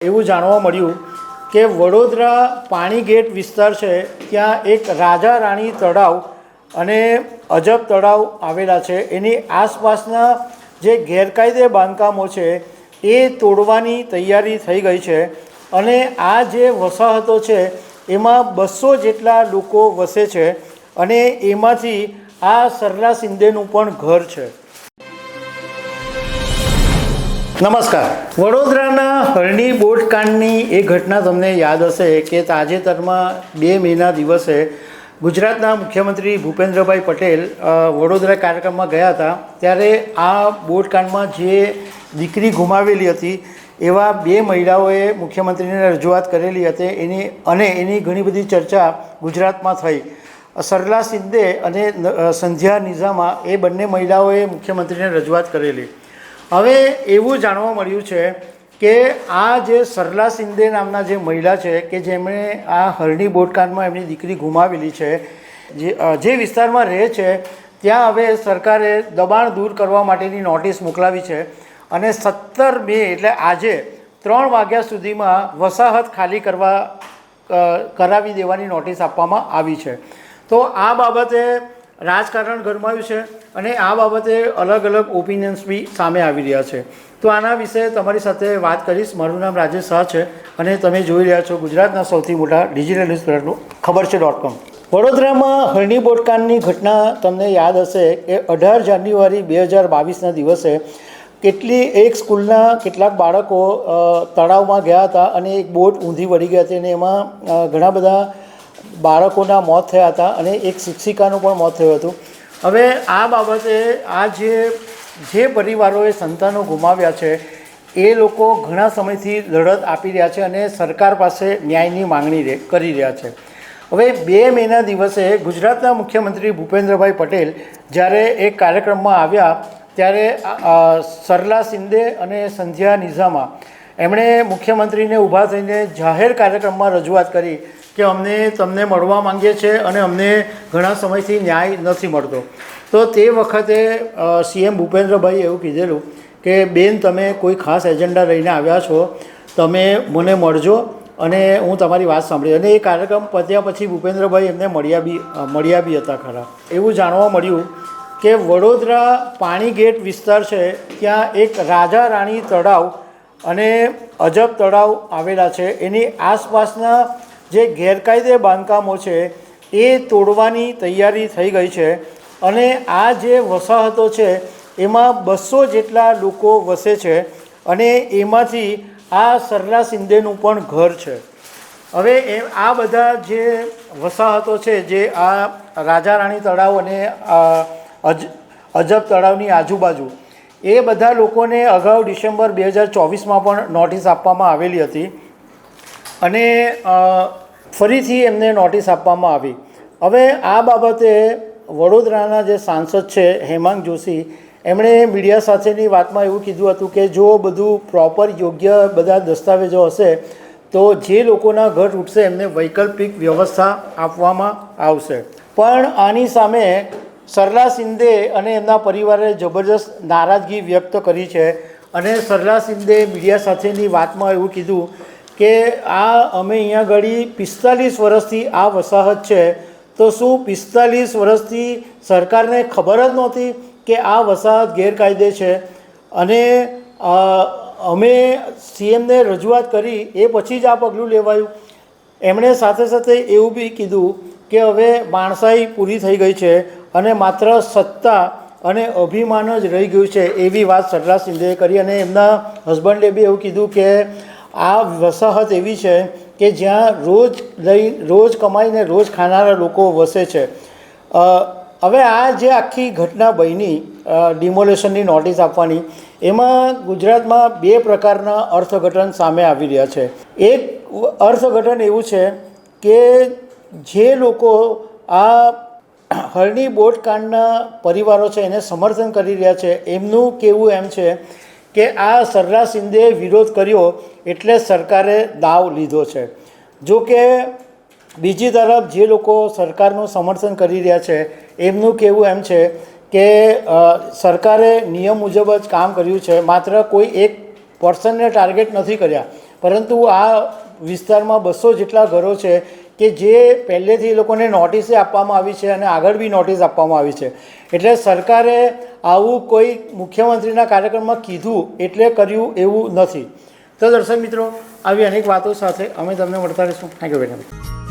એવું જાણવા મળ્યું કે વડોદરા પાણીગેટ વિસ્તાર છે, ત્યાં એક રાજા રાણી તળાવ અને અજબ તળાવ આવેલા છે. એની આસપાસના જે ગેરકાયદે બાંધકામો છે એ તોડવાની તૈયારી થઈ ગઈ છે અને આ જે વસાહતો છે એમાં 200 જેટલા લોકો વસે છે અને એમાંથી આ સરલા શિંદેનું પણ ઘર છે. નમસ્કાર. વડોદરાના હરણી બોટકાંડની એ ઘટના તમને યાદ હશે કે તાજેતરમાં 2 મેના દિવસે ગુજરાતના મુખ્યમંત્રી ભૂપેન્દ્રભાઈ પટેલ વડોદરા કાર્યક્રમમાં ગયા હતા. ત્યારે આ બોટકાંડમાં જે દીકરી ગુમાવેલી હતી એવા 2 મહિલાઓએ મુખ્યમંત્રીને રજૂઆત કરેલી હતી એની ઘણી બધી ચર્ચા ગુજરાતમાં થઈ. સરલા શિંદે અને સંધ્યા નિઝામા એ બંને મહિલાઓએ મુખ્યમંત્રીને રજૂઆત કરેલી. હવે એવું જાણવા મળ્યું છે કે આ જે સરલા શિંદે નામના જે મહિલા છે કે જેમણે આ હરણી બોટકાંડમાં એમની દીકરી ગુમાવેલી છે, જે વિસ્તારમાં રહે છે ત્યાં હવે સરકારે દબાણ દૂર કરવા માટેની નોટિસ મોકલાવી છે અને 17 મે એટલે આજે 3 વાગ્યા સુધીમાં વસાહત ખાલી કરાવી દેવાની નોટિસ આપવામાં આવી છે. તો આ બાબતે રાજકારણ ગરમાયું છે અને આ બાબતે અલગ અલગ ઓપિનિયન્સ બી સામે આવી રહ્યા છે. તો આના વિશે તમારી સાથે વાત કરીશ. મારું નામ રાજેશ શાહ છે અને તમે જોઈ રહ્યા છો ગુજરાતના સૌથી મોટા ડિજિટલ ન્યૂઝ પ્લેટફોર્મ ખબર છે.com. વડોદરામાં હરણી બોટકાંડની ઘટના તમને યાદ હશે કે 18 જાન્યુઆરી 2022ના દિવસે એક સ્કૂલના કેટલાક બાળકો તળાવમાં ગયા હતા અને એક બોટ ઊંધી વળી ગઈ હતી અને એમાં ઘણા બધા બાળકોના મોત થયા હતા અને એક શિક્ષિકાનું પણ મોત થયું હતું. હવે આ બાબતે આ જે પરિવારોએ સંતાનો ગુમાવ્યા છે એ લોકો ઘણા સમયથી લડત આપી રહ્યા છે અને સરકાર પાસે ન્યાયની માંગણી કરી રહ્યા છે. હવે 2 મેના દિવસે ગુજરાતના મુખ્યમંત્રી ભૂપેન્દ્રભાઈ પટેલ જ્યારે એક કાર્યક્રમમાં આવ્યા ત્યારે સરલા શિંદે અને સંધ્યા નિઝામા એમણે મુખ્યમંત્રીને ઊભા થઈને જાહેર કાર્યક્રમમાં રજૂઆત કરી કે અમને તમને મળવા માંગીએ છીએ અને અમને ઘણા સમયથી ન્યાય નથી મળતો. તો તે વખતે સીએમ ભૂપેન્દ્રભાઈએ એવું કીધેલું કે બેન, તમે કોઈ ખાસ એજન્ડા લઈને આવ્યા છો, તમે મને મળજો અને હું તમારી વાત સાંભળી. અને એ કાર્યક્રમ પત્યા પછી ભૂપેન્દ્રભાઈ એમને મળ્યા બી હતા ખરા. એવું જાણવા મળ્યું કે વડોદરા પાણીગેટ વિસ્તાર છે, ત્યાં એક રાજા રાણી તળાવ અને અજબ તળાવ આવેલા છે. એની આસપાસના જે ગેરકાયદે બાંધકામો છે એ તોડવાની તૈયારી થઈ ગઈ છે અને આ જે વસાહતો છે એમાં 200 જેટલા લોકો વસે છે અને એમાંથી આ સરલા શિંદેનું પણ ઘર છે. હવે આ બધા જે વસાહતો છે જે આ રાજા રાણી તળાવ અને અજબ તળાવની આજુબાજુ એ બધા લોકોને અગાઉ ડિસેમ્બર 2024માં પણ નોટિસ આપવામાં આવેલી હતી અને ફરીથી એમને નોટિસ આપવામાં આવી. હવે આ બાબતે વડોદરાના જે સાંસદ છે હેમાંગ જોશી, એમણે મીડિયા સાથેની વાતમાં એવું કીધું હતું કે જો બધું પ્રોપર યોગ્ય બધા દસ્તાવેજો હશે તો જે લોકોના ઘર તૂટશે એમને વૈકલ્પિક વ્યવસ્થા આપવામાં આવશે. પણ આની સામે સરલા શિંદે અને એમના પરિવારે જબરજસ્ત નારાજગી વ્યક્ત કરી છે અને સરલા શિંદે મીડિયા સાથેની વાતમાં એવું કીધું કે અમે અહીંયા ઘડી 45 વર્ષથી આ વસાહત છે, તો શું 45 વર્ષથી સરકારને ખબર જ નહોતી કે આ વસાહત ગેરકાયદે છે? અને અમે સીએમને રજૂઆત કરી એ પછી જ આ પગલું લેવાયું. એમણે સાથે સાથે એવું બી કીધું કે હવે માણસાઈ પૂરી થઈ ગઈ છે અને માત્ર સત્તા અને અભિમાન જ રહી ગયું છે, એવી વાત સરલા શિંદેએ કરી. અને એમના હસબન્ડે બી એવું કીધું કે આ વસાહત એવી છે કે જ્યાં રોજ કમાઈને રોજ ખાનારા લોકો વસે છે. હવે આ જે આખી ઘટના બની ડિમોલેશનની નોટિસ આપવાની, એમાં ગુજરાતમાં 2 પ્રકારના અર્થઘટન સામે આવી રહ્યા છે. એક અર્થઘટન એવું છે કે જે લોકો આ હરણી બોટકાંડના પરિવારો છે એને સમર્થન કરી રહ્યા છે, એમનું કહેવું એમ છે કે આ સરલા શિંદેએ વિરોધ કર્યો એટલે સરકારે દાવ લીધો છે. જો કે બીજી તરફ જે લોકો સરકારનું સમર્થન કરી રહ્યા છે એમનું કહેવું એમ છે કે સરકારે નિયમ મુજબ જ કામ કર્યું છે, માત્ર કોઈ એક પર્સનને ટાર્ગેટ નથી કર્યા, પરંતુ આ વિસ્તારમાં 200 જેટલા ઘરો છે કે જે પહેલેથી એ લોકોને નોટિસે આપવામાં આવી છે અને આગળ બી નોટિસ આપવામાં આવી છે. એટલે સરકારે આવું કોઈ મુખ્યમંત્રીના કાર્યક્રમમાં કીધું એટલે કર્યું એવું નથી. તો દર્શક મિત્રો, આવી અનેક વાતો સાથે અમે તમને મળતા રહીશું. Thank you very much.